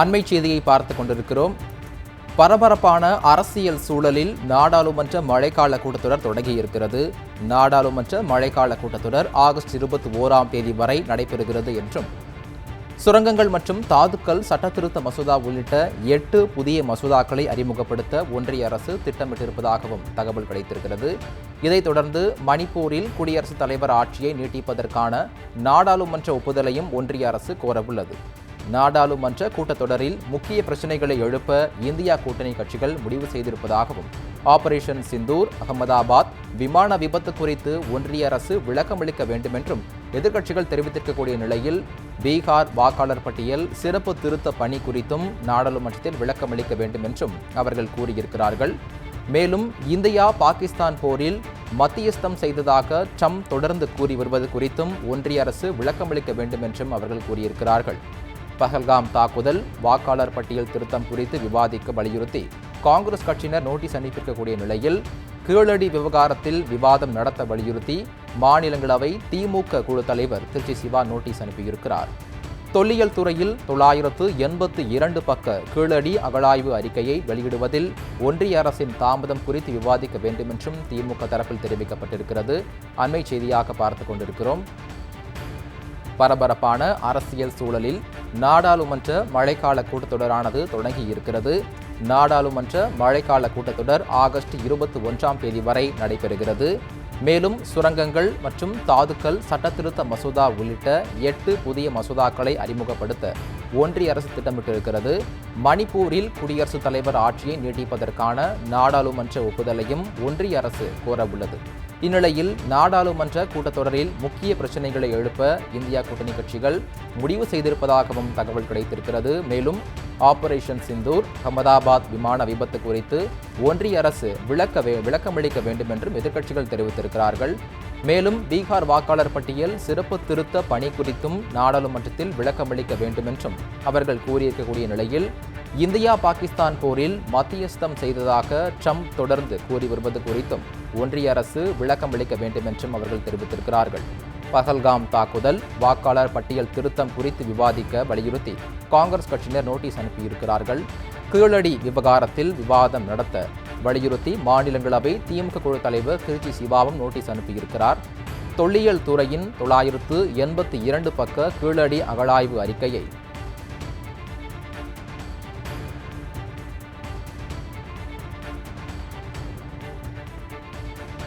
அண்மை செய்தியை பார்த்துக் கொண்டிருக்கிறோம். பரபரப்பான அரசியல் சூழலில் நாடாளுமன்ற மழைக்கால கூட்டத்தொடர் தொடங்கியிருக்கிறது. நாடாளுமன்ற மழைக்கால கூட்டத்தொடர் ஆகஸ்ட் 21ஆம் தேதி வரை நடைபெறுகிறது என்றும், சுரங்கங்கள் மற்றும் தாதுக்கள் சட்டத்திருத்த மசோதா உள்ளிட்ட 8 புதிய மசோதாக்களை அறிமுகப்படுத்த ஒன்றிய அரசு திட்டமிட்டிருப்பதாகவும் தகவல் கிடைத்திருக்கிறது. இதைத் தொடர்ந்து மணிப்பூரில் குடியரசுத் தலைவர் ஆட்சியை நீட்டிப்பதற்கான நாடாளுமன்ற ஒப்புதலையும் ஒன்றிய அரசு கோரவுள்ளது. நாடாளுமன்ற கூட்டத்தொடரில் முக்கிய பிரச்சினைகளை எழுப்ப இந்தியா கூட்டணி கட்சிகள் முடிவு செய்திருப்பதாகவும், ஆபரேஷன் சிந்தூர், அகமதாபாத் விமான விபத்து குறித்து ஒன்றிய அரசு விளக்கமளிக்க வேண்டும் என்றும் எதிர்க்கட்சிகள் தெரிவித்திருக்கக்கூடிய நிலையில், பீகார் வாக்காளர் பட்டியல் சிறப்பு திருத்த பணி குறித்தும் நாடாளுமன்றத்தில் விளக்கமளிக்க வேண்டும் என்றும் அவர்கள் கூறியிருக்கிறார்கள். மேலும் இந்தியா பாகிஸ்தான் போரில் மத்தியஸ்தம் செய்ததாக ட்ரம்ப் தொடர்ந்து கூறி வருவது குறித்தும் ஒன்றிய அரசு விளக்கமளிக்க வேண்டும் என்றும் அவர்கள் கூறியிருக்கிறார்கள். பஹல்காம் தாக்குதல், வாக்காளர் பட்டியல் திருத்தம் குறித்து விவாதிக்க வலியுறுத்தி காங்கிரஸ் கட்சியினர் நோட்டீஸ் அனுப்பியிருக்கக்கூடிய நிலையில், கீழடி விவகாரத்தில் விவாதம் நடத்த வலியுறுத்தி மாநிலங்களவை திமுக குழு தலைவர் திருச்சி சிவா நோட்டீஸ் அனுப்பியிருக்கிறார். தொல்லியல் துறையில் 982 பக்க கீழடி அகழாய்வு அறிக்கையை வெளியிடுவதில் ஒன்றிய அரசின் தாமதம் குறித்து விவாதிக்க வேண்டும் என்றும் திமுக தரப்பில் தெரிவிக்கப்பட்டிருக்கிறது. அண்மை செய்தியாக பார்த்துக் கொண்டிருக்கிறோம். பரபரப்பான அரசியல் சூழலில் நாடாளுமன்ற மழைக்கால கூட்டத்தொடரானது தொடங்கியிருக்கிறது. நாடாளுமன்ற மழைக்கால கூட்டத்தொடர் ஆகஸ்ட் 21ஆம் தேதி வரை நடைபெறுகிறது. மேலும் சுரங்கங்கள் மற்றும் தாதுக்கள் சட்டத்திருத்த மசோதா உள்ளிட்ட 8 புதிய மசோதாக்களை அறிமுகப்படுத்த ஒன்றிய அரசு திட்டமிட்டிருக்கிறது. மணிப்பூரில் குடியரசுத் தலைவர் ஆட்சியை நீட்டிப்பதற்கான நாடாளுமன்ற ஒப்புதலையும் ஒன்றிய அரசு கோரவுள்ளது. இந்நிலையில் நாடாளுமன்ற கூட்டத்தொடரில் முக்கிய பிரச்சினைகளை எழுப்ப இந்தியா கூட்டணி கட்சிகள் முடிவு செய்திருப்பதாகவும் தகவல் கிடைத்திருக்கிறது. ஆபரேஷன் சிந்தூர், அகமதாபாத் விமான விபத்து குறித்து ஒன்றிய அரசு விளக்கமளிக்க வேண்டும் என்றும் எதிர்க்கட்சிகள் தெரிவித்திருக்கிறார்கள். மேலும் பீகார் வாக்காளர் பட்டியல் சிறப்பு திருத்த பணி குறித்தும் நாடாளுமன்றத்தில் விளக்கமளிக்க வேண்டும் என்றும் அவர்கள் கூறியிருக்கக்கூடிய நிலையில், இந்தியா பாகிஸ்தான் போரில் மத்தியஸ்தம் செய்ததாக ட்ரம்ப் தொடர்ந்து கூறி வருவது குறித்தும் ஒன்றிய அரசு விளக்கமளிக்க வேண்டும் என்றும் அவர்கள் தெரிவித்திருக்கிறார்கள். பஹல்காம் தாக்குதல், வாக்காளர் பட்டியல் திருத்தம் குறித்து விவாதிக்க வலியுறுத்தி காங்கிரஸ் கட்சியினர் நோட்டீஸ் அனுப்பியிருக்கிறார்கள். கீழடி விவகாரத்தில் விவாதம் நடத்த வலியுறுத்தி மாநிலங்களவை திமுக குழு தலைவர் திருச்சி சிவாவும் நோட்டீஸ் அனுப்பியிருக்கிறார். தொல்லியல் துறையின் 982 பக்க கீழடி அகழாய்வு அறிக்கையை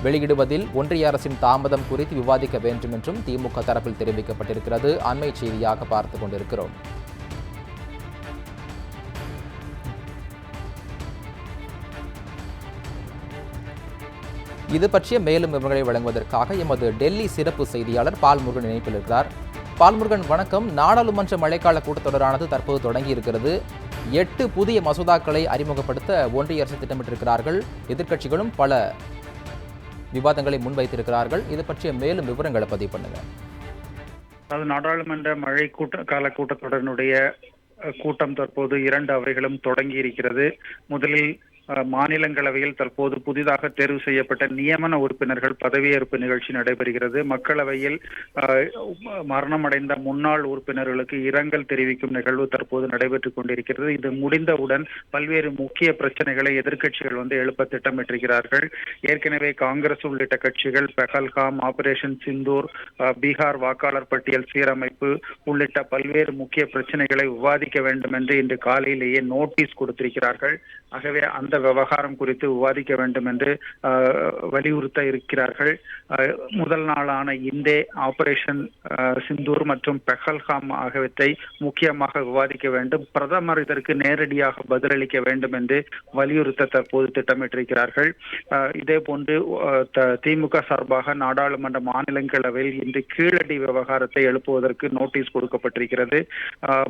வெளியிடுவதில் ஒன்றிய அரசின் தாமதம் குறித்து விவாதிக்க வேண்டும் என்றும் திமுக தரப்பில் தெரிவிக்கப்பட்டிருக்கிறது. அண்மை செய்தியாக பார்த்துக் கொண்டிருக்கிறோம். இது பற்றிய மேலும் விவரங்களை வழங்குவதற்காக எமது டெல்லி சிறப்பு செய்தியாளர் பால்முருகன் இணைப்பில் இருக்கிறார். பால்முருகன், வணக்கம். நாடாளுமன்ற மழைக்கால கூட்டத்தொடரானது தற்போது தொடங்கியிருக்கிறது. 8 புதிய மசோதாக்களை அறிமுகப்படுத்த ஒன்றிய அரசு திட்டமிட்டிருக்கிறார்கள். எதிர்க்கட்சிகளும் பல விவாதங்களை முன்வைத்திருக்கிறார்கள். இது பற்றிய மேலும் விவரங்களை பதிவு பண்ணுங்க. நாடாளுமன்ற மழை கால கூட்டத்தொடரினுடைய கூட்டம் தற்போது 2 அவைகளும் தொடங்கி இருக்கிறது. முதலில் மாநிலங்களவையில் தற்போது புதிதாக தேர்வு செய்யப்பட்ட நியமன உறுப்பினர்கள் பதவியேற்பு நிகழ்ச்சி நடைபெறுகிறது. மக்களவையில் மரணமடைந்த முன்னாள் உறுப்பினர்களுக்கு இரங்கல் தெரிவிக்கும் நிகழ்வு தற்போது நடைபெற்றுக் கொண்டிருக்கிறது. இது முடிந்தவுடன் பல்வேறு முக்கிய பிரச்சனைகளை எதிர்க்கட்சிகள் எழுப்ப திட்டமிட்டிருக்கிறார்கள். ஏற்கனவே காங்கிரஸ் உள்ளிட்ட கட்சிகள் பஹல்காம், ஆபரேஷன் சிந்தூர், பீகார் வாக்காளர் பட்டியல் சீரமைப்பு உள்ளிட்ட பல்வேறு முக்கிய பிரச்சனைகளை விவாதிக்க வேண்டும் என்று இன்று காலையிலேயே நோட்டீஸ் கொடுத்திருக்கிறார்கள். ஆகவே அந்த விவகாரம் குறித்து விவாதிக்க வேண்டும் என்று வலியுறுத்த இருக்கிறார்கள். முதல் நாளான இந்தே ஆபரேஷன் சிந்தூர் மற்றும் பஹல்காம் ஆகியவற்றை முக்கியமாக விவாதிக்க வேண்டும். பிரதமர் இதற்கு நேரடியாக பதிலளிக்க வேண்டும் என்று வலியுறுத்த தற்போது திட்டமிட்டிருக்கிறார்கள். இதே போன்று திமுக சார்பாக நாடாளுமன்ற மாநிலங்களவையில் இன்று கீழடி விவகாரத்தை எழுப்புவதற்கு நோட்டீஸ் கொடுக்கப்பட்டிருக்கிறது.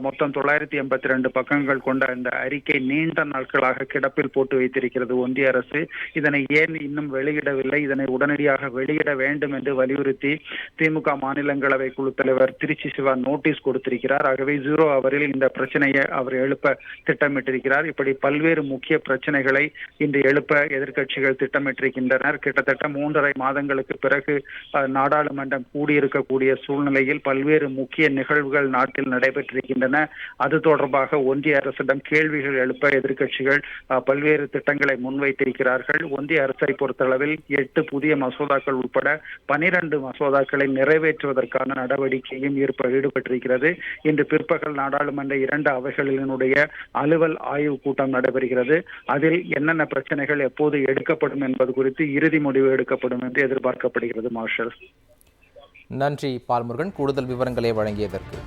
மொத்தம் 982 பக்கங்கள் கொண்ட இந்த அறிக்கை நீண்ட நாட்களாக கிடப்பில் போட்டு வைத்திருக்கிறது ஒன்றிய அரசு. இதனை ஏன் இன்னும் வெளியிடவில்லை, இதனை உடனடியாக வெளியிட வேண்டும் என்று வலியுறுத்தி திமுக மாநிலங்களவை குழு தலைவர் திருச்சி சிவா நோட்டீஸ் கொடுத்திருக்கிறார். ஆகவே 0 ஹவரில் இந்த பிரச்சனையை அவர் எழுப்ப திட்டமிட்டிருக்கிறார். இப்படி பல்வேறு முக்கிய பிரச்சனைகளை இன்று எழுப்ப எதிர்க்கட்சிகள் திட்டமிட்டிருக்கின்றனர். கிட்டத்தட்ட 3.5 மாதங்களுக்கு பிறகு நாடாளுமன்றம் கூடியிருக்கக்கூடிய சூழ்நிலையில் பல்வேறு முக்கிய நிகழ்வுகள் நாட்டில் நடைபெற்றிருக்கின்றன. அது தொடர்பாக ஒன்றிய அரசிடம் கேள்விகள் எழுப்ப எதிர்க்கட்சிகள் பல்வேறு திட்டங்களை முன்வைத்திருக்கிறார்கள். ஒன்றிய அரசை பொறுத்தளவில் 8 புதிய மசோதாக்கள் உட்பட 12 மசோதாக்களை நிறைவேற்றுவதற்கான நடவடிக்கையும் ஈடுபட்டிருக்கிறது. இன்று பிற்பகல் நாடாளுமன்ற 2 அவைகளினுடைய அலுவல் ஆய்வு கூட்டம் நடைபெறுகிறது. அதில் என்னென்ன பிரச்சனைகள் எப்போது எடுக்கப்படும் என்பது குறித்து இறுதி முடிவு எடுக்கப்படும் என்று எதிர்பார்க்கப்படுகிறது. மார்ஷல், நன்றி பால்முருகன், கூடுதல் விவரங்களை வழங்கியதற்கு.